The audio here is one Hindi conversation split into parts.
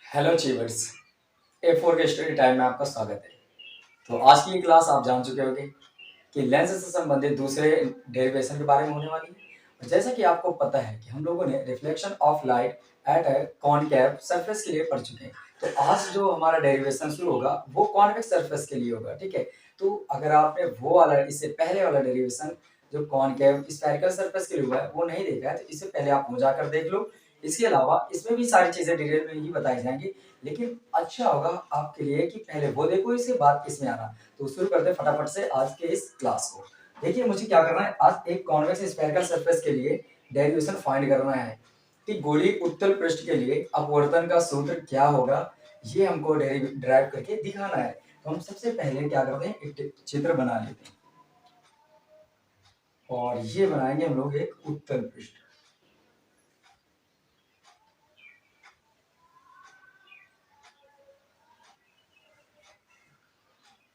Hello achievers. ए4 के स्टडी टाइम में आपका स्वागत है। तो आज की ये क्लास आप जान चुके होंगे कि लेंस से संबंधित दूसरे डेरिवेशन के बारे में होने वाली है। और जैसा कि आपको पता है कि हम लोगों ने reflection of light at a concave surface के लिए पढ़ चुके हैं। तो आज जो हमारा डेरिवेशन शुरू होगा वो कॉन्वेक्स सरफेस के लिए होगा, ठीक है। तो अगर आपने वो वाला इससे पहले वाला डेरिवेशन जो कॉनकेव स्फेरिकल सरफेस के लिए हुआ है वो नहीं देखा है तो इससे पहले आप वो जाकर देख लो। इसके अलावा इसमें भी सारी चीजें डिटेल में ही बताई जाएंगी, लेकिन अच्छा होगा आपके लिए कि पहले वो देखो इसके बाद इसमें आना। तो शुरू करते हैं फटाफट से आज के इस क्लास को। देखिए मुझे क्या करना है, आज एक कॉन्वेक्स स्फेरिकल सरफेस के लिए डेरिवेशन फाइंड करना है कि गोली उत्तल पृष्ठ के लिए अपवर्तन का सूत्र क्या होगा, ये हमको ड्राइव करके दिखाना है। तो हम सबसे पहले क्या करते हैं, एक चित्र बना लेते हैं और ये बनाएंगे हम लोग एक उत्तल पृष्ठ।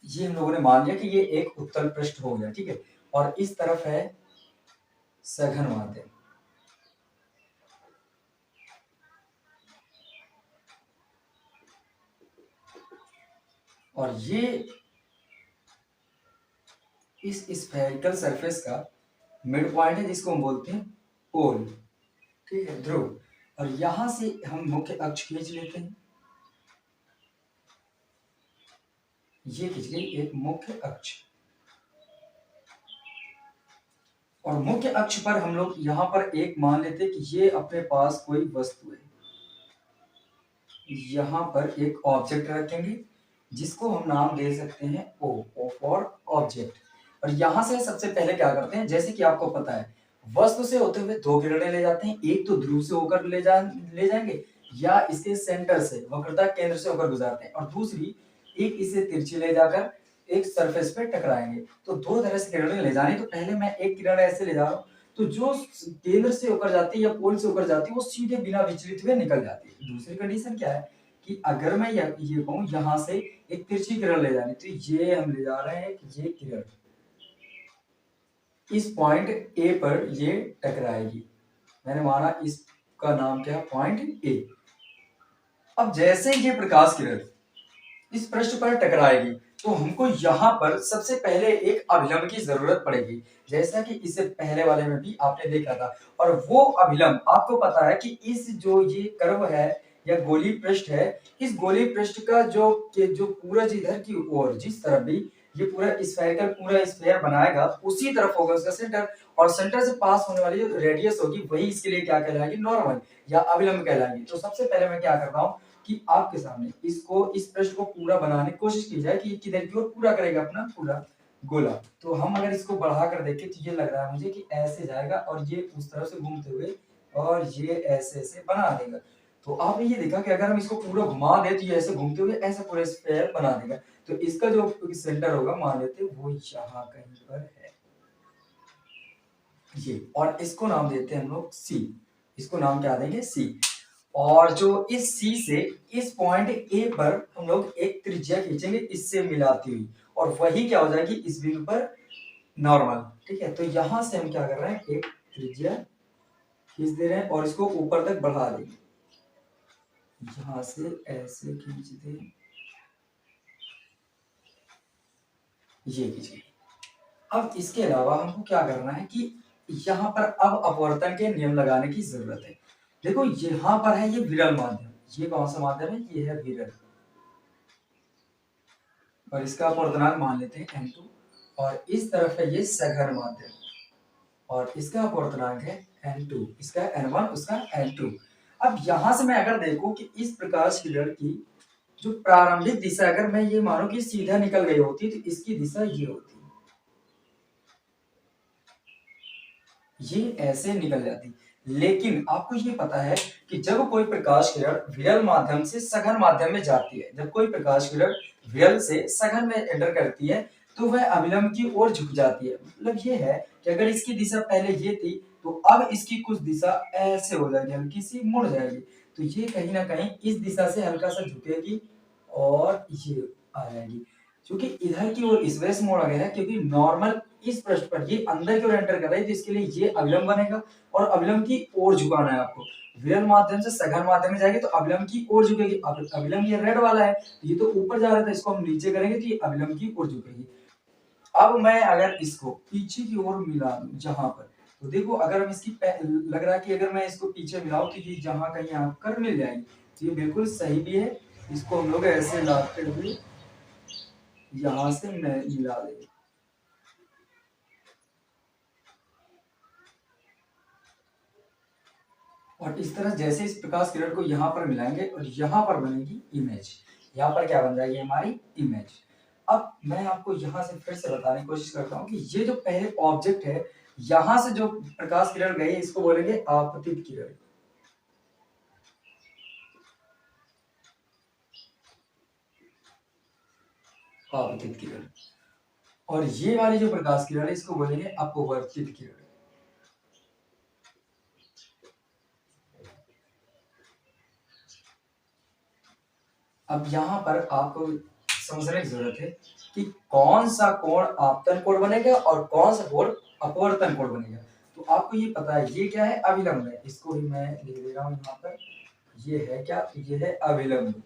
ये हम लोगों ने मान लिया कि ये एक उत्तल पृष्ठ हो गया, ठीक है। और इस तरफ है सघन माध्यम। और ये इस स्फेरिकल सरफेस का मिड पॉइंट है जिसको हम बोलते हैं पोल, ठीक है, ध्रुव। और यहां से हम मुख्य अक्ष खींच लेते हैं, ये खींच ली एक मुख्य अक्ष। और मुख्य अक्ष पर हम लोग यहां पर एक मान लेते हैं कि ये अपने पास कोई वस्तु है। यहां पर एक ऑब्जेक्ट रखेंगे जिसको हम नाम दे सकते हैं ओ फॉर ऑब्जेक्ट। और यहां से सबसे पहले क्या करते हैं, जैसे कि आपको पता है वस्तु से होते हुए दो किरणें ले जाते हैं, एक तो ध्रुव से होकर ले जाएंगे या इसके सेंटर से वक्रता केंद्र से होकर गुजारते हैं, और दूसरी एक इसे तिरछी ले जाकर एक सरफेस पे टकराएंगे। तो दो तरह से किरणें ले जानी। तो पहले मैं एक किरण ऐसे ले जा रहा हूँ, तो जो केंद्र से होकर जाती है या पोल से होकर जाती है वो सीधे बिना विचलित हुए निकल जाती है। दूसरी कंडीशन क्या है कि अगर मैं ये कहूं यहां से एक तिरछी किरण ले जानी, तो ये हम ले जा रहे हैं कि ये किरण इस पॉइंट ए पर ये टकराएगी। मैंने माना इसका नाम क्या है, पॉइंट ए। अब जैसे ये प्रकाश किरण इस पृष्ठ पर टकराएगी तो हमको यहाँ पर सबसे पहले एक अभिलंब की जरूरत पड़ेगी, जैसा कि इससे पहले वाले में भी आपने देखा था। और वो अभिलंब आपको पता है कि इस जो ये कर्व है या गोली पृष्ठ है, इस गोली पृष्ठ का जो पूरा इधर की ओर जिस तरफ भी ये पूरा स्फेरिकल पूरा स्फेयर बनाएगा उसी तरफ होगा उसका सेंटर। और सेंटर से पास होने वाली जो रेडियस होगी वही इसके लिए क्या कहलाएगी, नॉर्मल या अभिलंब कहलाएगी। तो सबसे पहले मैं क्या करता हूँ कि आपके सामने इसको इस प्रश्न को पूरा बनाने की कोशिश की जाए कि किधर की ओर पूरा करेगा अपना पूरा गोला। तो हम अगर इसको बढ़ा कर देखें तो ये लग रहा है मुझे कि ऐसे जाएगा और ये उस तरफ से घूमते हुए और ये ऐसे ऐसे बना देगा। तो आपने ये देखा कि अगर हम इसको पूरा घुमा दे तो ये ऐसे घूमते हुए ऐसे पूरा स्फेयर बना देगा। तो इसका जो सेंटर होगा मान लेते हैं वो यहाँ कहीं पर है, ये। और इसको नाम देते हैं हम लोग सी। इसको नाम क्या देंगे, सी। और जो इस सी से इस पॉइंट ए पर हम लोग एक त्रिज्या खींचेंगे इससे मिलाती हुई, और वही क्या हो जाएगी इस बिंदु पर नॉर्मल, ठीक है। तो यहां से हम क्या कर रहे हैं, एक त्रिज्या खींच दे रहे हैं और इसको ऊपर तक बढ़ा देंगे, यहां से ऐसे खींच दे, ये खींचिए। अब इसके अलावा हमको क्या करना है कि यहाँ पर अब अपवर्तन के नियम लगाने की जरूरत है। देखो यहाँ पर है ये विरल माध्यम, ये कौन सा माध्यम है, ये है विरल। और इसका अपवर्तनांक मान लेते हैं n2। और इस तरफ है ये सघन माध्यम और इसका अपवर्तनांक है n2, इसका n1 उसका n2। अब यहां से मैं अगर देखूं कि इस प्रकाश किरण की जो प्रारंभिक दिशा, अगर मैं ये मानूं कि सीधा निकल गई होती तो इसकी दिशा ये होती, ये ऐसे निकल जाती। लेकिन आपको ये पता है कि जब कोई प्रकाश किरण विरल माध्यम से सघन माध्यम में जाती है, जब कोई प्रकाश किरण विरल से सघन में एंटर करती है तो वह अभिलंब की ओर झुक जाती है। मतलब ये है कि अगर इसकी दिशा पहले ये थी तो अब इसकी कुछ दिशा ऐसे हो जाएगी, हल्की सी मुड़ जाएगी। तो ये कहीं ना कहीं इस दिशा से हल्का सा झुकेगी और ये आ जाएगी। क्योंकि इधर की ओर इस वजह से मोड़ा गया है क्योंकि नॉर्मल इस पृष्ठ पर ये अंदर की ओर एंटर कर रहा है, तो इसके लिए ये अविलंब बनेगा और अविलंब की ओर झुकाना है आपको। विरल माध्यम से सघन माध्यम में जाएगी तो अविलंब की ओर झुकेगी। अब अविलंब ये रेड वाला है, ये तो ऊपर जा रहा था, इसको हम नीचे करेंगे तो ये अविलंब की ओर झुकेगी। अब मैं अगर इसको पीछे की ओर मिला दूं जहां पर, तो देखो अगर हम इसकी लग रहा है कि अगर मैं इसको पीछे मिलाऊं तो ये जहां कहीं आकर मिल जाएगी, तो ये बिल्कुल सही भी है। इसको हम लोग ऐसे लाते हुए यहां से मिला देंगे। और इस तरह जैसे इस प्रकाश किरण को यहाँ पर मिलाएंगे और यहाँ पर बनेगी इमेज। यहाँ पर क्या बन जाएगी हमारी इमेज। अब मैं आपको यहाँ से फिर से बताने की कोशिश करता हूँ कि ये जो पहले ऑब्जेक्ट है, यहाँ से जो प्रकाश किरण गई इसको बोलेंगे आपतित किरण। आपतित किरण। और ये वाली जो प्रकाश किरण है इसको बोलेंगे अपवर्तित किरण। अब यहाँ पर आपको समझने की जरूरत है कि कौन सा कोण आपतन कोण बनेगा और कौन सा कोण अपवर्तन कोण बनेगा। तो आपको ये पता है ये क्या है, अभिलंब है। इसको भी मैं लिख दे रहा हूँ यहाँ पर, ये है क्या, ये है अभिलंब।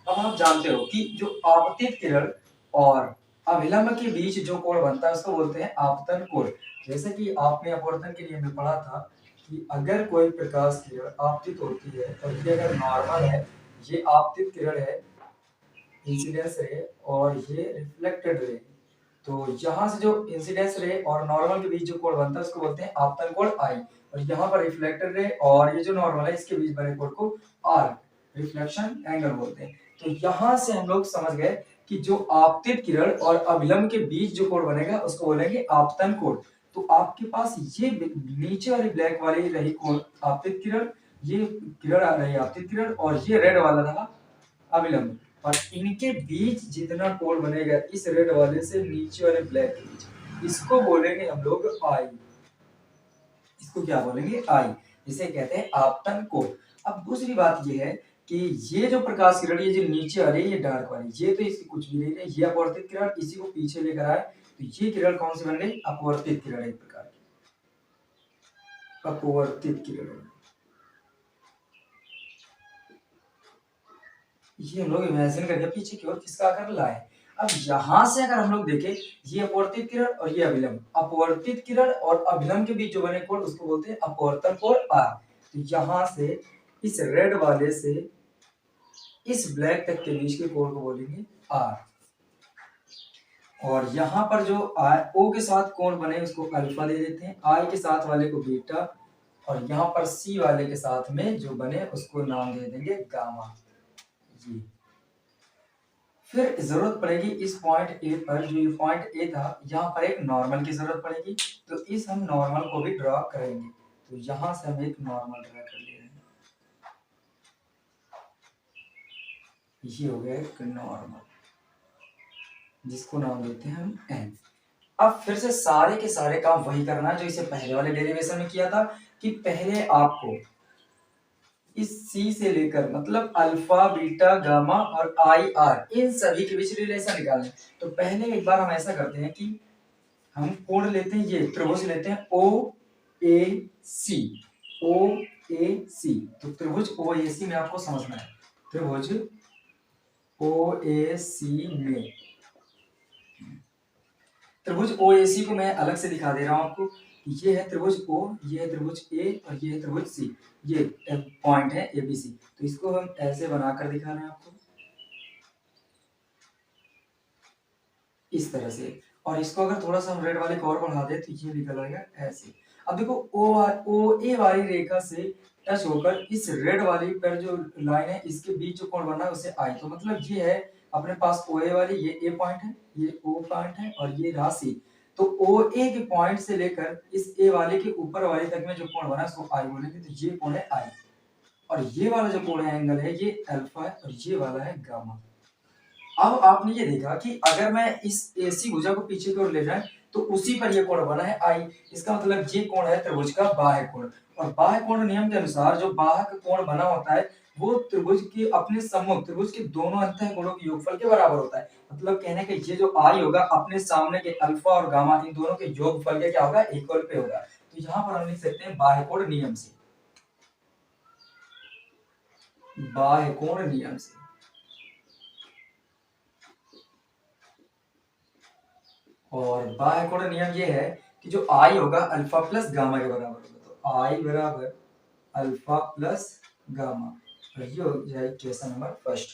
अब आप जानते हो कि जो आपतित किरण और अभिलंब के बीच जो कोण बनता है उसको बोलते हैं आपतन कोण। जैसे कि आपने अपवर्तन के नियम में पढ़ा था कि अगर कोई प्रकाश किरण आपतित होती है और ये अगर नॉर्मल है, ये आपतित किरण है, इंसिडेंस रे, और ये रिफ्लेक्टेड रे, तो यहाँ से जो इंसिडेंस रे और नॉर्मल के बीच जो कोण बनता है उसको बोलते हैं आपतन कोण आई। और यहाँ पर रिफ्लेक्टेड रे और ये जो नॉर्मल है इसके बीच बने कोण को आर, रिफ्लेक्शन एंगल बोलते हैं। तो यहाँ से हम लोग समझ गए कि जो आपतित किरण और अभिलंब के बीच जो कोण बनेगा उसको बोलेंगे आपतन कोण। तो आपके पास ये नीचे वाली ब्लैक वाली रही कोण आपतित किरण, ये किरण आ रही आपतित किरण, और ये रेड वाला रहा अभिलंब। और इनके बीच जितना कोण बनेगा इस रेड वाले से नीचे वाले ब्लैक के बीच, इसको बोलेंगे हम लोग आई। इसको क्या बोलेंगे, आई। इसे कहते हैं आपतन कोण। अब दूसरी बात ये है कि ये जो प्रकाश किरण ये जो नीचे आ रही है ये डार्क वाली, ये तो इसकी कुछ भी नहीं है, ये अपवर्तित किरण, इसी को पीछे लेकर आए तो ये किरण कौन सी बन गई, अपवर्तित किरण, एक प्रकार की अपवर्तित किरण। ये हम लोग इमेजिन करके पीछे की ओर खिसका कर लाए। अब यहां से अगर हम लोग देखें, ये अपवर्तित किरण और ये अभिलंब, अपवर्तित किरण और अभिलंब के बीच जो बने कोण उसको बोलते हैं अपवर्तन कोण आर। तो यहां से इस रेड वाले से इस ब्लैक तक के बीच के कोण को बोलेंगे आर। और यहाँ पर जो ओ के साथ कोण बने उसको अल्फा दे देते हैं, आई के साथ वाले को बीटा, और यहाँ पर सी वाले के साथ में जो बने उसको नाम दे देंगे गामा। जी। फिर जरूरत पड़ेगी इस पॉइंट ए पर, जो ये पॉइंट ए था यहाँ पर एक नॉर्मल की जरूरत पड़ेगी, तो इस हम नॉर्मल को भी ड्रॉ करेंगे। तो यहाँ से हम एक नॉर्मल ड्रॉ कर ले रहे हैं, ये हो गया एक नॉर्मल जिसको नाम देते हैं हम एन। अब फिर से सारे के सारे काम वही करना है जो इसे पहले वाले डेरिवेशन में किया था, कि पहले आपको इस सी से लेकर मतलब अल्फा बीटा गामा और आई आर इन सभी के बीच रिलेशन निकालना। तो पहले एक बार हम ऐसा करते हैं कि हम कोण लेते हैं, ये त्रिभुज लेते हैं ओ ए सी, ओ ए सी। तो त्रिभुज ओ ए सी में आपको समझना है, त्रिभुज ओ ए सी में, त्रिभुज ओ ए सी को मैं अलग से दिखा दे रहा हूं आपको। ये है त्रिभुज ओ, ये है त्रिभुज ए और ये है त्रिभुज सी, ये पॉइंट है ए बी सी। तो इसको हम ऐसे बनाकर दिखा रहे हैं आपको इस तरह से, और इसको अगर थोड़ा सा हम रेड वाले को और बढ़ा दे तो ये निकल आएगा ऐसे। अब देखो ओ ए वाली रेखा से टच होकर इस रेड वाली पर जो लाइन है इसके बीच जो कोण बना है उसे आई। तो मतलब ये है अपने पास ओ ए वाली, ये ए पॉइंट है, ये ओ पॉइंट है और ये रहा सी। तो ओ ए के पॉइंट से लेकर इस ए वाले के ऊपर वाले तक में जो कोण बना है उसको आई बोलेंगे। तो ये कोण है आई, और ये वाला जो कोण है एंगल है ये अल्फा है, और ये वाला है गामा। अब आपने ये देखा कि अगर मैं इस एसी भुजा को पीछे की ओर ले जाए तो उसी पर ये कोण बना है आई। इसका मतलब ये कोण है त्रिभुज का बाह्य कोण, और बाह्य कोण नियम के अनुसार जो बाह्य कोण बना होता है वो त्रिभुज के अपने सम्मुख त्रिभुज के दोनों अंतः कोणों के योगफल के बराबर होता है। मतलब कहने का ये जो आई होगा अपने सामने के अल्फा और गामा इन दोनों के योगफल के क्या होगा, इक्वल पे होगा। तो यहाँ पर हम लिख सकते हैं बाह्य कोण नियम से, बाह्य कोण नियम से। और बाह्य कोण नियम ये है कि जो आई होगा अल्फा प्लस गामा के बराबर होगा। तो आई बराबर अल्फा प्लस गामा, और ये हो जाएगा क्वेश्चन नंबर फर्स्ट।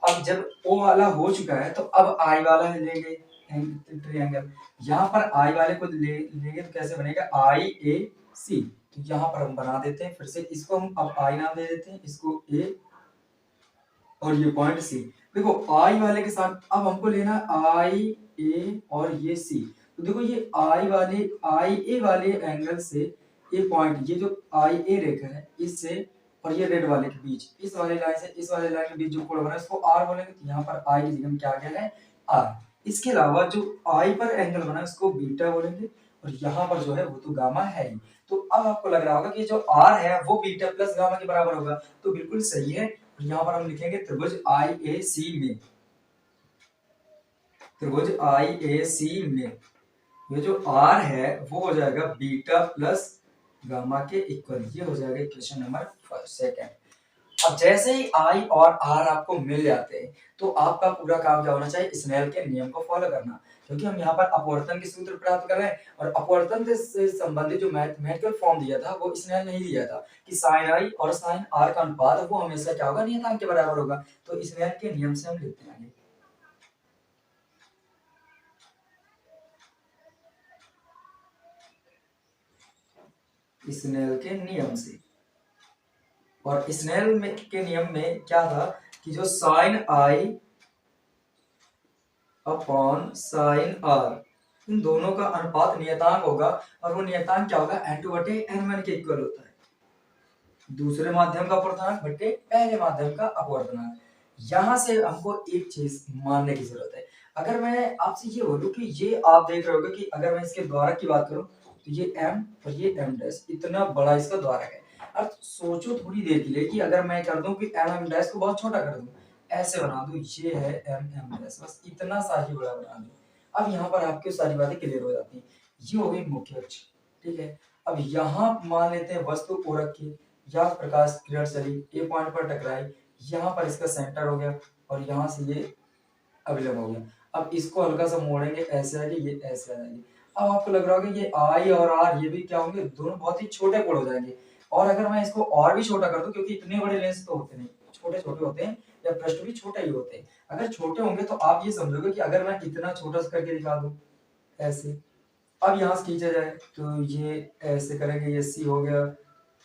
अब जब ओ वाला हो चुका है तो अब आई वाला लेंगे ट्रायंगल। यहाँ पर आई वाले को लेंगे तो कैसे बनेगा, आई ए सी। तो यहाँ पर हम बना देते हैं फिर से, इसको हम अब आई नाम दे देते हैं, इसको ए और ये पॉइंट सी। देखो आई वाले के साथ अब हमको लेना आई ए और ये सी। तो देखो ये आई ए वाले एंगल से ये पॉइंट, ये जो आई ए रेखा है इससे और ये रेड वाले के बीच, इस वाले लाइन से इस वाले लाइन के बीच जो कोण बना है इसको आर बोलेंगे। तो यहाँ पर आई की जगह में क्या आ गया है, आर। इसके अलावा जो आई पर एंगल बना है उसको बीटा बोलेंगे, और यहाँ पर जो है वो तो गामा है ही। तो अब आपको लग रहा होगा कि जो आर है वो बीटा प्लस गामा के बराबर होगा, तो बिल्कुल सही है। यहाँ पर हम लिखेंगे त्रिभुज आई ए सी में, त्रिभुज आई ए सी में ये जो आर है वो हो जाएगा बीटा प्लस गामा के इक्वल। ये हो जाएगा क्वेश्चन नंबर सेकंड। अब जैसे ही आई और आर आपको मिल जाते हैं तो आपका पूरा काम क्या होना चाहिए, स्नेल के नियम को फॉलो करना। क्योंकि हम यहाँ पर अपवर्तन के सूत्र प्राप्त कर रहे हैं, और अपवर्तन से संबंधित जो मैथमेटिकल फॉर्म दिया था वो स्नेल नहीं दिया था कि साइन आई और साइन आर का अनुपात वो हमेशा क्या होगा, नियतांक के बराबर होगा। तो स्नेल के नियम से हम लिखते हैं स्नेल के नियम से। और स्नेल के नियम में क्या था कि जो sine i upon sine r इन दोनों का अनुपात नियतांक होगा, और वो नियतांक क्या होगा, n/n1 के इक्वल होता है। दूसरे माध्यम का अपवर्तनांक बटे पहले माध्यम का अपवर्तनांक। यहां से हमको एक चीज मानने की जरूरत है। अगर मैं आपसे ये बोलूं कि ये आप देख रहे होगे कि अगर मैं इसके द्वारक की बात करूं तो ये m और ये m' इतना बड़ा इसका द्वारक है। अब सोचो थोड़ी देर के लिए कि अगर मैं कर दूं कि m' को बहुत छोटा कर दूं, ऐसे बना दूं, ये है m बस इतना सा ही बड़ा बना दूं। अब यहाँ पर आपकी सारी बातें क्लियर हो जाती हैं। ये हो गई मुख्य अक्ष, ठीक है। अब यहाँ मान लेते हैं वस्तु ओ रखी या प्रकाश किरण चली ए पॉइंट पर टकराई, यहाँ पर इसका सेंटर हो गया और यहाँ से ये अभिलंब हो गया। अब इसको हल्का सा मोड़ेंगे, ऐसे आएगी, ये ऐसे आ जाएगी। अब आपको लग रहा होगा ये आई और आर ये भी क्या होंगे, दोनों बहुत ही छोटे कोण हो जाएंगे। और अगर मैं इसको और भी छोटा कर दूं, क्योंकि इतने बड़े लेंस तो होते नहीं, छोटे छोटे होते हैं, या पृष्ठ भी छोटे ही होते हैं। अगर छोटे होंगे तो आप ये समझोगे कि अगर मैं इतना छोटा सा करके दिखा दूं ऐसे, अब यहाँ से खींचा जाए तो ये ऐसे करेंगे, ये सी हो गया,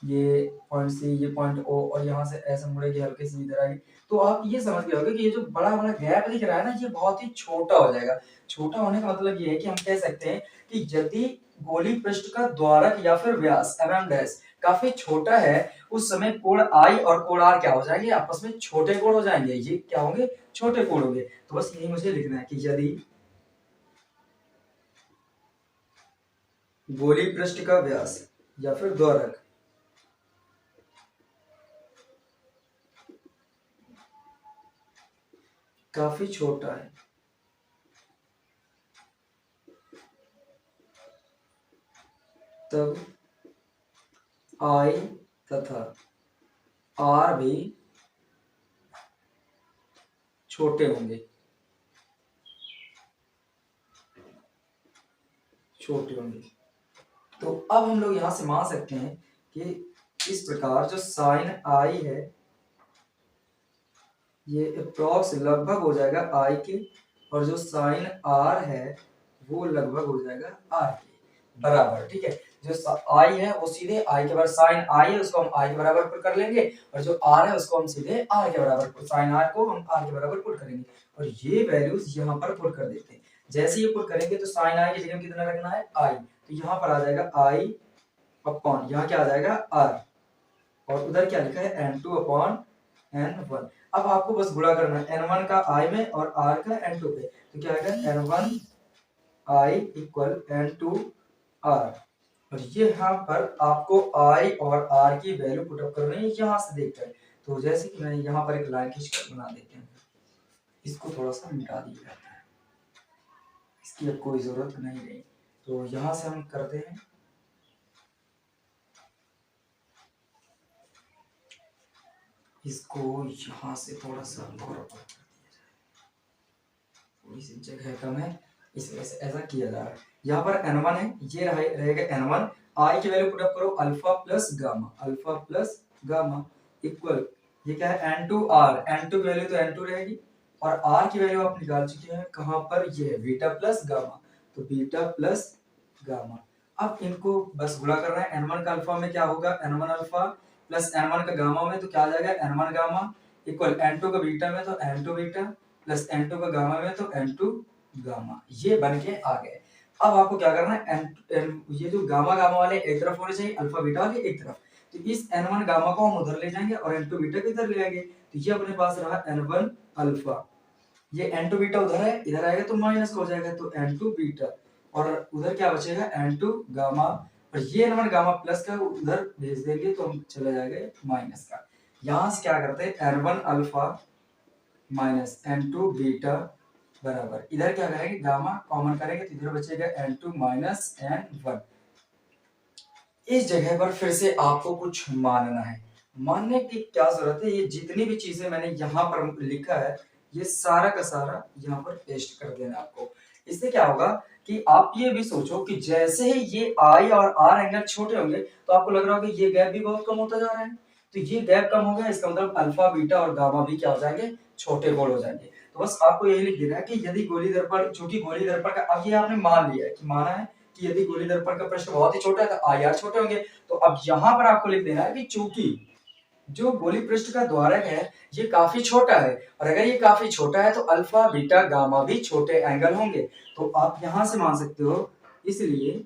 ये पॉइंट सी, ये पॉइंट ओ, और यहाँ से ऐसे मुड़ेगी हल्के से इधर आएगी। तो आप ये समझ गए होगे कि ये जो बड़ा बड़ा गैप दिख रहा है ना, ये बहुत ही छोटा हो जाएगा। छोटा होने का मतलब ये है कि हम कह सकते हैं कि यदि गोली पृष्ठ का द्वारक या फिर व्यास mm' काफी छोटा है, उस समय कोण आई और कोण आर क्या हो जाएंगे, आपस में छोटे कोण हो जाएंगे। ये क्या होंगे, छोटे कोण होंगे। तो बस यही मुझे लिखना है कि यदि गोली पृष्ठ का व्यास या फिर द्वारक काफी छोटा है, तब आई तथा आर भी छोटे होंगे, छोटे होंगे। तो अब हम लोग यहां से मान सकते हैं कि इस प्रकार जो साइन आई है ये अप्रॉक्स लगभग हो जाएगा आई के, और जो साइन आर है वो लगभग हो जाएगा आर के बराबर, ठीक है। जो आई है वो सीधे आई के बराबर, साइन आई है उसको हम आई के बराबर पुट कर लेंगे, और जो आर है उसको हम सीधे आर के बराबर, साइन आर को हम आर के बराबर पुट करेंगे, और ये वैल्यूज यहाँ पर पुट कर देते हैं। जैसे ये पुट करेंगे तो साइन आई की जगह कितना रखना है, आई। तो यहाँ पर आ जाएगा आई अपॉन, यहाँ क्या आ जाएगा आर, और उधर क्या लिखा है n2 अपॉन n1। अब आपको बस गुणा करना है n1 का i में और r का n2 पे। तो क्या आएगा n1 i equal n2 r, और ये यहाँ पर आपको i और r की वैल्यू पुट अप करनी है यहाँ से देखकर। तो जैसे कि मैं यहाँ पर एक लाइन खींचकर बना देते हैं, इसको थोड़ा सा मिटा दिया जाता है, इसकी अब कोई जरूरत नहीं रही। तो यहाँ से हम करते हैं, इसको यहाँ से थोड़ा सा और थोड़ी सी जगह कम है, इस वजह से ऐसा किया जा रहा है। यहाँ पर n1 है, ये रहेगा n1, आई की वैल्यू पुटअप करो अल्फा प्लस गामा इक्वल, ये क्या है n2 r, n2 की वैल्यू तो n2 रहेगी और r की वैल्यू आप निकाल चुके हैं कहां पर, ये है बीटा प्लस गामा, तो बीटा प्लस गामा। अब इनको बस गुणा करना है, n1 का अल्फा में क्या होगा, n1 अल्फा प्लस n1 का गामा में तो क्या आ जाएगा, n1 गामा इक्वल n2 का बीटा में तो n2 बीटा प्लस n2 का गामा में तो n2 गामा, ये बन के आ गए। अब आपको क्या करना है, ये जो गामा गामा वाले एक तरफ होने चाहिए, अल्फा बीटा वाले एक तरफ, तो इस n1 गामा को हम उधर ले जाएंगे और n2 बीटा को इधर ले आएंगे, तो ये अपने पास रहा n1 अल्फा, ये n2 बीटा उधर है, इधर आएगा तो माइनस हो जाएगा, तो n2 बीटा और उधर क्या बचेगा n2 गामा, और ये n1 गामा प्लस का उधर भेज देंगे तो हम चला जाएगा माइनस का। यहां से क्या करते हैं, n1 alpha minus n2 beta बराबर, इधर क्या करेंगे, गामा कॉमन करेंगे तो इधर बचेगा n2 माइनस n1। इस जगह पर फिर से आपको कुछ मानना है, मानने की क्या जरूरत है, ये जितनी भी चीजें मैंने यहाँ पर लिखा है ये सारा का सारा यहाँ पर पेस्ट कर देना आपको। इससे क्या होगा कि आप ये भी सोचो कि जैसे ही ये आई और आर एंगल छोटे होंगे तो आपको लग रहा होगा ये गैप भी बहुत कम होता जा रहा है, तो ये गैप कम हो गया, इसका मतलब अल्फा बीटा और गामा भी क्या हो जाएंगे, छोटे गोल हो जाएंगे। तो बस आपको यही लिख देना है कि यदि गोली दर्पण, चूंकि गोली दर्पण का अब ये आपने मान लिया है कि माना है कि यदि गोली दर्पण का पृष्ठ बहुत ही छोटा है तो आई आर छोटे होंगे, तो अब यहां पर आपको लिख देना है कि चूंकि जो गोली पृष्ठ का द्वारक है ये काफी छोटा है, और अगर ये काफी छोटा है तो अल्फा बीटा गामा भी छोटे एंगल होंगे, तो आप यहां से मान सकते हो, इसलिए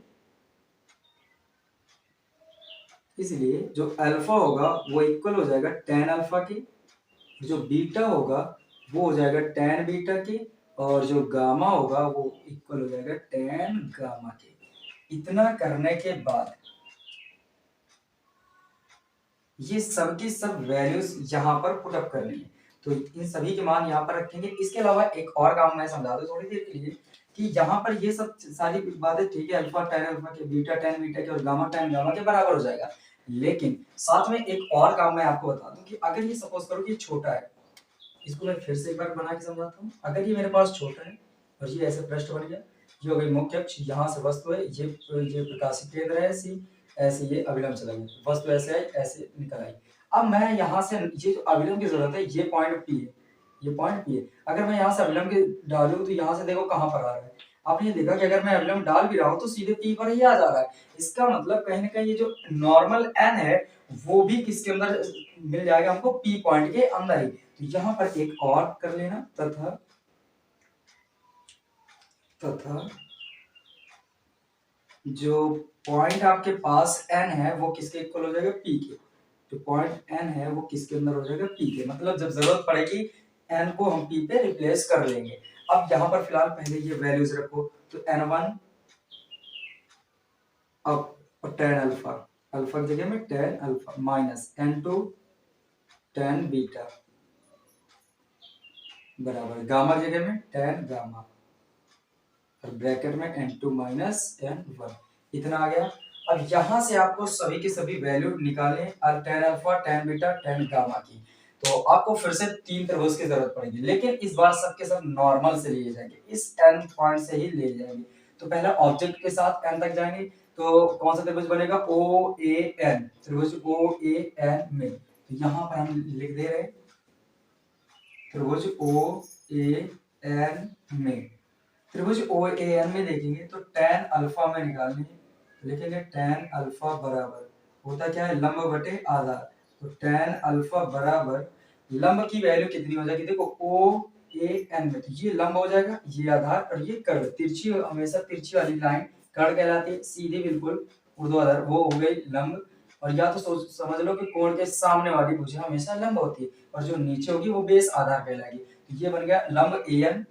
जो अल्फा होगा वो इक्वल हो जाएगा tan अल्फा के, जो बीटा होगा वो हो जाएगा tan बीटा के, और जो गामा होगा वो इक्वल हो जाएगा tan गामा के। इतना करने के बाद ये सब की सब वैल्यूज यहाँ पर पुटअप करनी है, तो इन सभी के मान यहाँ पर रखेंगे। इसके अलावा एक और काम मैं समझा दूं थोड़ी देर के लिए कि यहाँ पर ये सब सारी बातें ठीक है, अल्फा tan अल्फा के, बीटा tan बीटा के और गामा tan गामा के बराबर हो जाएगा, लेकिन साथ में एक और काम मैं आपको बता दूं कि अगर ये सपोज करो कि छोटा है, इसको मैं फिर से एक बार बना के समझाता हूँ। अगर ये मेरे पास छोटा है और ये ऐसे पृष्ठ बन गया, ये हो गई मुख्य अक्ष, यहाँ से वस्तु है, ये प्रकाशिक केंद्र है सी, ऐसे ये अभिलंब चला गया, वस्तु ऐसे आई ऐसे निकल आई। अब मैं यहाँ से ये जो अभिलंब की जरूरत है, ये पॉइंट पी है, ये पॉइंट पी है, अगर मैं यहाँ से अभिलंब के डालूं तो यहाँ से देखो कहाँ पर आ रहा है, आपने देखा कि अगर मैं अभिलंब डाल भी रहा हूँ तो सीधे पी पर ही आ जा रहा है। इसका मतलब कहीं ना कहीं ये जो नॉर्मल एन है वो भी किसके अंदर मिल जाएगा हमको, पी पॉइंट के अंदर ही। तो यहाँ पर एक और कर लेना, तथा जो पॉइंट आपके पास n है वो किसके इक्वल हो जाएगा, p के, जो पॉइंट n है वो किसके अंदर हो जाएगा, p के, मतलब जब जरूरत पड़ेगी n को हम p पे रिप्लेस कर लेंगे। अब यहाँ पर फिलहाल पहले ये वैल्यूज रखो, तो n1 अब tan अल्फा, अल्फा की जगह में tan alpha minus n2 tan beta बराबर गामा की जगह में tan गामा और ब्रैकेट में n2 माइनस n1, इतना आ गया। अब यहां से आपको सभी की सभी वैल्यू निकालें, tan alpha tan beta tan gamma की, तो आपको फिर से तीन त्रिभुज की जरूरत पड़ेगी, लेकिन इस बार सबके सब नॉर्मल से लिए जाएंगे, इस n पॉइंट से ही ले जाएंगे। तो पहले ऑब्जेक्ट के साथ n तक जाएंगे, तो कौन सा त्रिभुज बनेगा, OAN, त्रिभुज OAN में, तो यहाँ पर हम लिख दे रहे त्रिभुज OAN में, त्रिभुज OAN में देखेंगे तो tan अल्फा में निकालने, लिखेंगे tan अल्फा बराबर होता क्या है, लंब बटे आधार, तो tan अल्फा बराबर लंब की वैल्यू कितनी हो जाएगी, देखो OAN में, तो ये लंब हो जाएगा, ये आधार और ये कर्ण, तिरछी हमेशा तिरछी वाली लाइन कर्ण कहलाती है, सीधी बिल्कुल ऊर्ध्वाधर वो हो गई लंब, और या तो समझ लो कि कोण के सामने वाली भुजा हमेशा लंब होती है और जो नीचे होगी वो बेस आधार कहलाएगी, तो ये बन गया लंब AN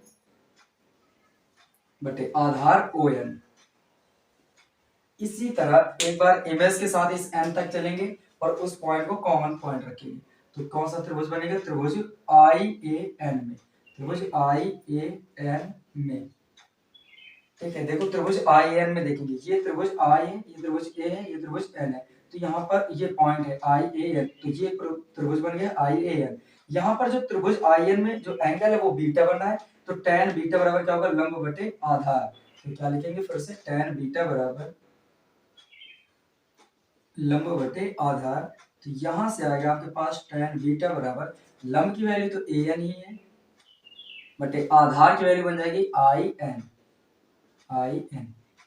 बटे आधार ON। इसी तरह एक बार इमेज के साथ इस n तक चलेंगे और उस पॉइंट को कॉमन पॉइंट रखेंगे, तो कौन सा त्रिभुज बनेगा? त्रिभुज IAN में, त्रिभुज IAN में, ठीक है। देखो त्रिभुज IAN में देखेंगे, ये त्रिभुज I है, ये त्रिभुज A है, ये त्रिभुज N है, तो यहाँ पर ये पॉइंट है IAN, तो ये त्रिभुज बन गया IAN। यहाँ पर जो त्रिभुज IAN में जो एंगल है वो बीटा बन रहा है, तो tan बीटा बराबर क्या होगा? लंब बटे आधार। तो क्या लिखेंगे फिर से? tan बीटा बराबर लंब बटे आधार। तो यहां से आएगा आपके पास tan बीटा बराबर लंब की वैल्यू तो AN ही है, बटे आधार की वैल्यू बन जाएगी IN।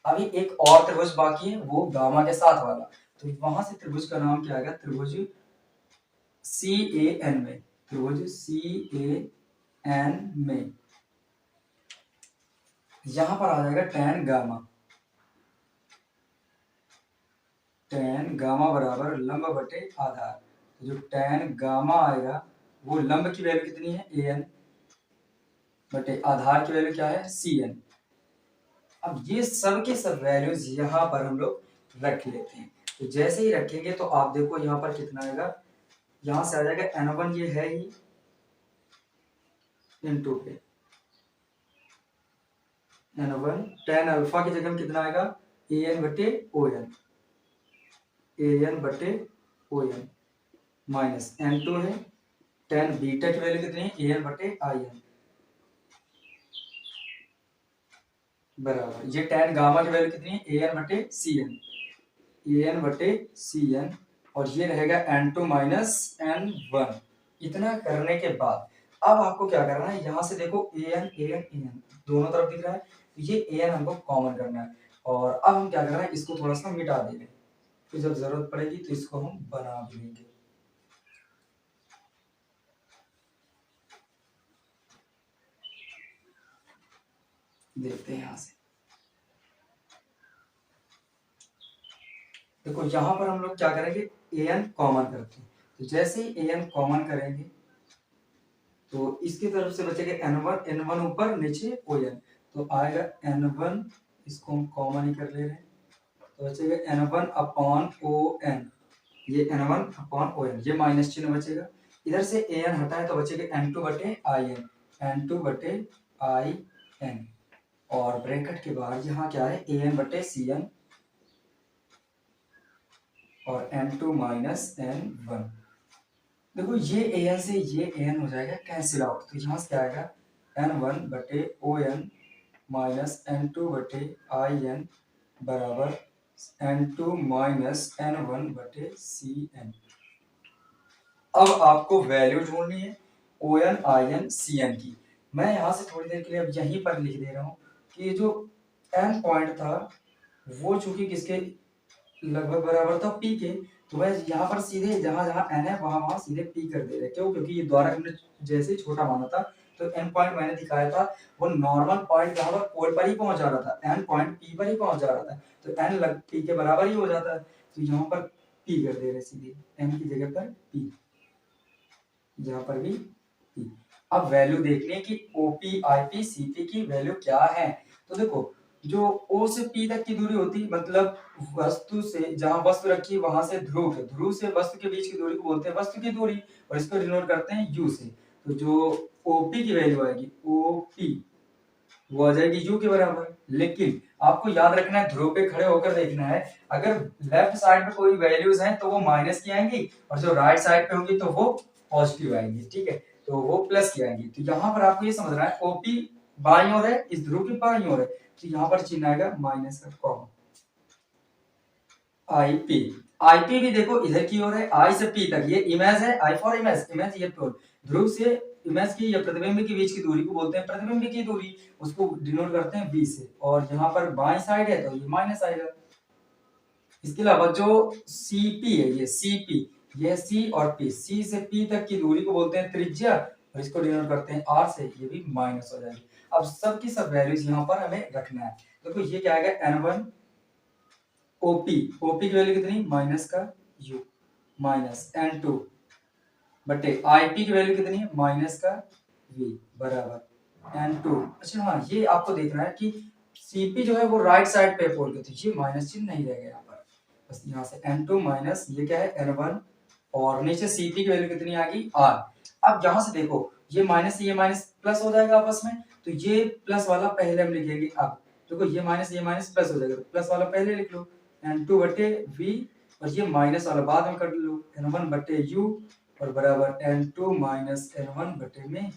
अभी एक और त्रिभुज बाकी है, वो गामा के साथ वाला, तो वहां से त्रिभुज का नाम क्या आएगा? त्रिभुज CAN में, त्रिभुज CAN में यहां पर आ जाएगा tan गामा, tan गामा बराबर लंब बटे आधार। तो जो tan गामा आएगा वो लंब की वैल्यू कितनी है? AN, बटे आधार की वैल्यू क्या है? CN। अब ये सब के सब वैल्यूज यहाँ पर हम लोग रख लेते हैं, तो जैसे ही रखेंगे तो आप देखो यहाँ पर कितना आएगा, यहाँ से आ जाएगा N1, ये है ही, इंटू पे N1 tan अल्फा की जगह में कितना आएगा? AN बटे ON, AN बटे ON माइनस N2 है, tan बीटा की वैल्यू कितनी है? AN बटे IN बराबर, ये tan गामा की वैल्यू कितनी है? AN बटे CN, AN बटे CN, और ये रहेगा N2 माइनस N1। इतना करने के बाद अब आपको क्या करना है? यहाँ से देखो AN AN AN दोनों तरफ दिख रहा है, तो ये AN हमको कॉमन करना है, और अब हम क्या कर रहे हैं? इसको थोड़ा सा मिटा देंगे, तो जब जरूरत पड़ेगी तो इसको हम बना भी लेंगे। देखते हैं यहाँ से, देखो यहाँ पर हम लोग क्या करेंगे? AN कॉमन करते हैं, तो जैसे ही AN कॉमन करेंगे तो इसकी तरफ से बचेगा N1, N1 ऊपर नीचे ON, तो आएगा N1, इसको हम कॉमन ही कर ले रहे हैं, तो बचेगा N1 अपॉन ON, ये N1 अपॉन ON, ये माइनस चिन्ह बचेगा, इधर से AN हटाए तो बचेगा N2 बटे IN, N2 बटे IN, और ब्रैकेट के बाहर यहाँ क्या है? AN बटे CN और N2 माइनस N1। देखो ये AN से ये AN हो जाएगा कैंसिल आउट, तो यहाँ से क्या आएगा? N1 बटे ON माइनस N2 बटे IN बराबर N2 माइनस N1 बटे CN। अब आपको वैल्यू ढूंढनी है ON IN CN की। मैं यहाँ से थोड़ी देर के लिए अब यहीं पर लिख दे रहा हूँ कि जो N पॉइंट था वो चूंकि किसके लगभग बराबर था P के, तो मैं यहाँ पर सीधे जहां जहां N है वहां वहां सीधे P कर दे रहे। क्यों? क्योंकि ये द्वारा हमने जैसे छोटा माना था, तो N पॉइंट मैंने दिखाया था वो नॉर्मल पॉइंट यहाँ पर पोल पर ही पहुंच जा रहा था, N पॉइंट P पर ही पहुंच जा रहा था, तो N लग P के बराबर ही हो जाता है, तो यहाँ पर P कर दे रहे सीधे, N की जगह पर P, यहाँ पर भी P। अब वैल्यू देखनी है कि OP IP CP की वैल्यू क्या है। तो देखो जो O से P तक की दूरी होती है, मतलब वस्तु से जहां वस्तु रखी है वहां से ध्रुव के, ध्रुव से वस्तु के बीच की दूरी को बोलते हैं वस्तु की दूरी, और इसको डिनोट करते हैं U से। तो जो OP की वैल्यू आएगी OP वो आ जाएगी U के बराबर। लेकिन आपको याद रखना है, ध्रुव पे खड़े होकर देखना है, अगर लेफ्ट साइड पे कोई वैल्यूज हैं तो वो माइनस की आएंगी, और जो राइट साइड पे होंगी तो वो पॉजिटिव आएंगी, ठीक है, तो वो प्लस की आएंगी। तो यहाँ पर आपको ये समझना है OP बाईं ओर है, इस ध्रुव की बाईं ओर है, तो यहाँ पर चिन्ह आएगा माइनस का कॉमन। IP भी देखो इधर की ओर है, I से P तक, ये इमेज है, I फॉर इमेज, इमेज ये पोल, ध्रुव से इमेज की या प्रतिबिंब के बीच की दूरी को बोलते हैं प्रतिबिंब की दूरी, उसको डिनोट करते हैं V से, और यहाँ पर बाईं साइड है तो ये माइनस आएगा। इसके अलावा जो CP है, ये CP, ये C और P, C से P तक की दूरी को बोलते हैं त्रिज्या, और इसको डिनोट करते हैं R से, ये भी माइनस हो जाएगी। अब सब की सब वैल्यूज यहाँ पर हमें रखना है। देखो ये क्या आएगा? N1 OP की वैल्यू कितनी? माइनस का U माइनस N2 बटे IP की वैल्यू कितनी है? माइनस का V बराबर N2। अच्छा हाँ, ये आपको देखना है कि CP जो है वो राइट साइड पे पोल के, तो ये माइनस चिन्ह नहीं रहेगा यहाँ पर, बस यहाँ से N2 माइनस ये क्या है? N1 और नीचे Cp की वैल्यू कितनी आ गई R। अब यहाँ से देखो ये माइनस से ये माइनस प्लस हो जाएगा आपस में, तो ये प्लस वाला पहले हम लिखेंगे। अब देखो ये माइनस प्लस हो जाएगा, तो प्लस वाला पहले लिख लो N2 बटे V, और ये माइनस वाला बाद में कर लो N1 बटे U, और बराबर N2 माइनस N1 बटे में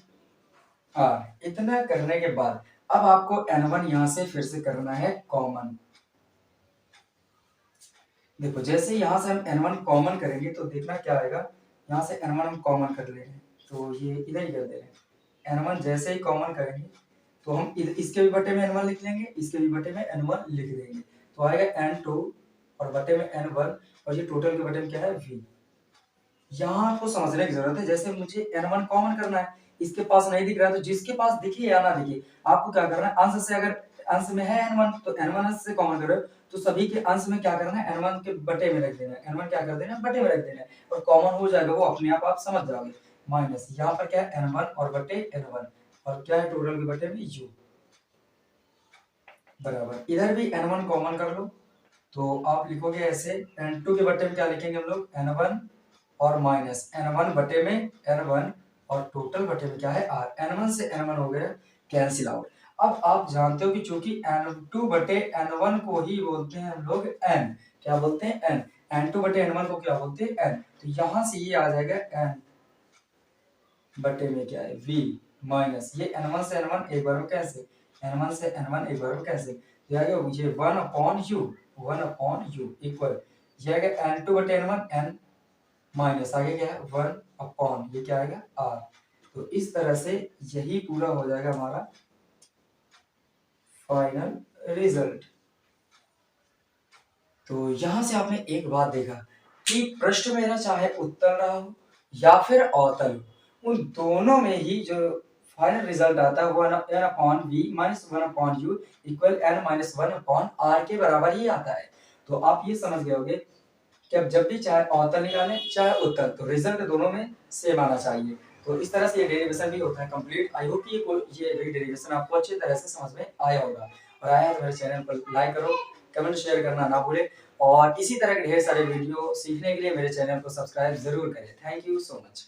R। इतना करने के बाद अब आपको N1 यहाँ से फिर से करना है कॉमन। देखो जैसे यहाँ से हम N1 कॉमन करेंगे तो देखना क्या आएगा, यहाँ से N1 हम कॉमन कर ले रहे हैं तो ये इधर ही कर दे रहे हैं। N1 जैसे ही कॉमन करेंगे तो हम इसके भी बटे में N1 लिख लेंगे, इसके भी बटे में N1 लिख देंगे, तो आएगा N2 और बटे में N1, और ये टोटल के बटे में क्या है V। यहाँ आपको समझने की जरूरत है, जैसे मुझे N1 कॉमन करना है, इसके पास नहीं दिख रहा है तो जिसके पास दिखे या ना दिखे आपको क्या करना है, अंश से, अगर अंश में है N1 तो N1 अंश से कॉमन करो, तो सभी के अंश में क्या करना है N1 के बटे में रख देना है, N1 क्या कर देना है बटे में रख देना है, और कॉमन हो जाएगा वो अपने आप समझ जाओगे। माइनस यहाँ पर क्या है N1 और बटे N1, और क्या है टोटल के बटे में U, बराबर इधर भी N1 कॉमन कर लो तो आप लिखोगे ऐसे, N2 के बटे में क्या लिखेंगे हम लोग N1 और माइनस N1 बटे में N1, और टोटल बटे में क्या है R। N1 से N1 हो गया कैंसिल आउट। अब आप जानते हो कि चूंकि N2 बटे N1 को ही बोलते हैं हम लोग N, क्या बोलते हैं N, N2 बटे N1 को क्या बोलते हैं N, तो यहां से ये आ जाएगा N बटे में क्या है V, माइनस ये N1 से N1 एक बार में कैंसिल, N1 से N1 एक बार में कैंसिल, तो आ गया ये 1/U इक्वल, ये आ गया N2 बटे N1 N, माइनस आगे क्या है 1/, ये क्या आएगा R। तो इस तरह से यही पूरा हो जाएगा हमारा फाइनल रिजल्ट। तो यहां से आपने एक बात देखा कि प्रश्न मेरा चाहे उत्तल रहा हो या फिर अवतल, उन दोनों में ही जो फाइनल रिजल्ट आता है वो N/V minus 1/U equal N minus 1/R के बराबर ही आता है। तो आप ये समझ गए होंगे कि अब जब भी चाहे अवतल निकालें चाहे उत्तल, तो रिजल्ट दोनों में सेम आना चाहिए। तो इस तरह से ये डेरिवेशन भी होता है कंप्लीट। आई होप ये डेरिवेशन आपको अच्छी तरह से समझ में आया होगा, और आया तो मेरे चैनल पर लाइक करो, कमेंट शेयर करना ना भूले, और इसी तरह के ढेर सारे वीडियो सीखने के लिए मेरे चैनल को सब्सक्राइब जरूर करें। Thank you so much.